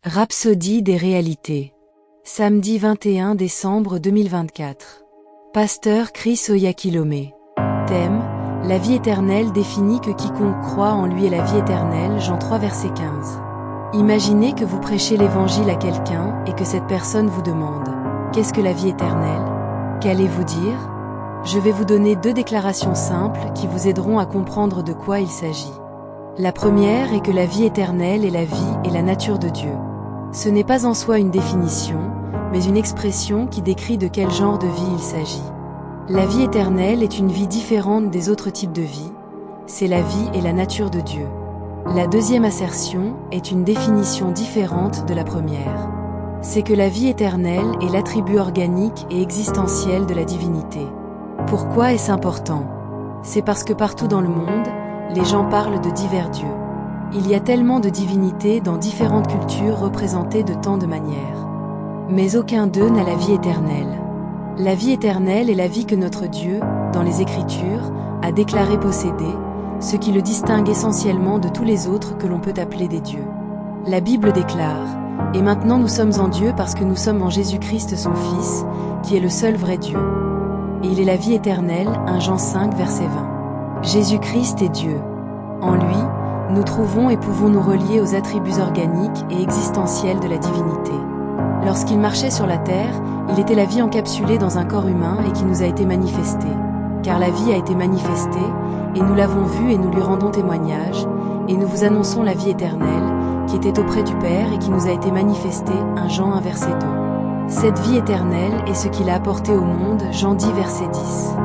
Rhapsodie des réalités. Samedi 21 décembre 2024. Pasteur Chris Oyakhilome. Thème: la vie éternelle définit que quiconque croit en lui est la vie éternelle, Jean 3 verset 15. Imaginez que vous prêchez l'évangile à quelqu'un et que cette personne vous demande: qu'est-ce que la vie éternelle? Qu'allez-vous dire? Je vais vous donner 2 déclarations simples qui vous aideront à comprendre de quoi il s'agit. La première est que la vie éternelle est la vie et la nature de Dieu. Ce n'est pas en soi une définition, mais une expression qui décrit de quel genre de vie il s'agit. La vie éternelle est une vie différente des autres types de vie, c'est la vie et la nature de Dieu. La deuxième assertion est une définition différente de la première. C'est que la vie éternelle est l'attribut organique et existentiel de la divinité. Pourquoi est-ce important? C'est parce que partout dans le monde, les gens parlent de divers dieux. Il y a tellement de divinités dans différentes cultures représentées de tant de manières. Mais aucun d'eux n'a la vie éternelle. La vie éternelle est la vie que notre Dieu, dans les Écritures, a déclaré posséder, ce qui le distingue essentiellement de tous les autres que l'on peut appeler des dieux. La Bible déclare: « Et maintenant nous sommes en Dieu parce que nous sommes en Jésus-Christ son Fils, qui est le seul vrai Dieu. Et il est la vie éternelle, 1 Jean 5 verset 20. » Jésus-Christ est Dieu. En lui, nous trouvons et pouvons nous relier aux attributs organiques et existentiels de la divinité. Lorsqu'il marchait sur la terre, il était la vie encapsulée dans un corps humain et qui nous a été manifestée. Car la vie a été manifestée, et nous l'avons vue et nous lui rendons témoignage, et nous vous annonçons la vie éternelle, qui était auprès du Père et qui nous a été manifestée, 1 Jean 1 verset 2. Cette vie éternelle est ce qu'il a apporté au monde, Jean 10 verset 10.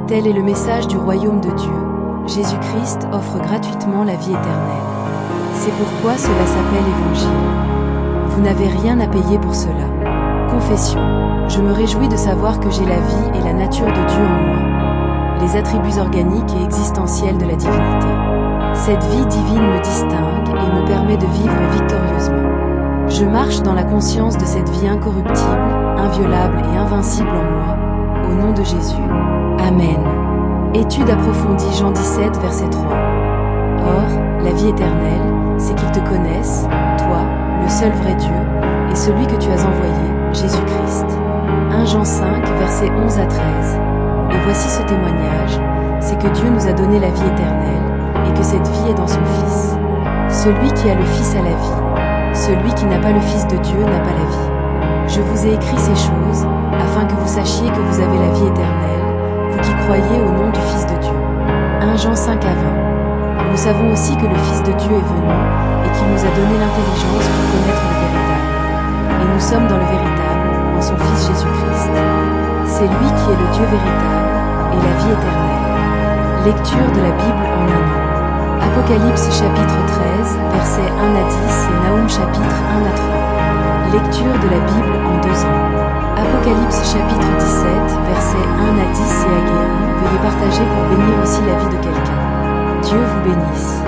Tel est le message du royaume de Dieu. Jésus-Christ offre gratuitement la vie éternelle. C'est pourquoi cela s'appelle Évangile. Vous n'avez rien à payer pour cela. Confession. Je me réjouis de savoir que j'ai la vie et la nature de Dieu en moi, les attributs organiques et existentiels de la divinité. Cette vie divine me distingue et me permet de vivre victorieusement. Je marche dans la conscience de cette vie incorruptible, inviolable et invincible en moi, au nom de Jésus. Amen. Étude approfondie Jean 17 verset 3. Or, la vie éternelle, c'est qu'ils te connaissent, toi, le seul vrai Dieu, et celui que tu as envoyé, Jésus-Christ. 1 Jean 5 versets 11 à 13. Et voici ce témoignage, c'est que Dieu nous a donné la vie éternelle, et que cette vie est dans son Fils. Celui qui a le Fils a la vie. Celui qui n'a pas le Fils de Dieu n'a pas la vie. Je vous ai écrit ces choses, afin que vous sachiez que vous avez la vie éternelle, vous qui croyez au nom du Fils de Dieu. 1 Jean 5 à 20. Nous savons aussi que le Fils de Dieu est venu, et qu'il nous a donné l'intelligence pour connaître le véritable. Et nous sommes dans le véritable, en son Fils Jésus-Christ. C'est lui qui est le Dieu véritable, et la vie éternelle. Lecture de la Bible en un an. Apocalypse chapitre 13, versets 1 à 10 et Nahum chapitre 1 à 3. Lecture de la Bible en 2 ans. Apocalypse chapitre 17, versets 1 à 10 et Agéa. Veuillez partager pour bénir aussi la vie de quelqu'un. Dieu vous bénisse.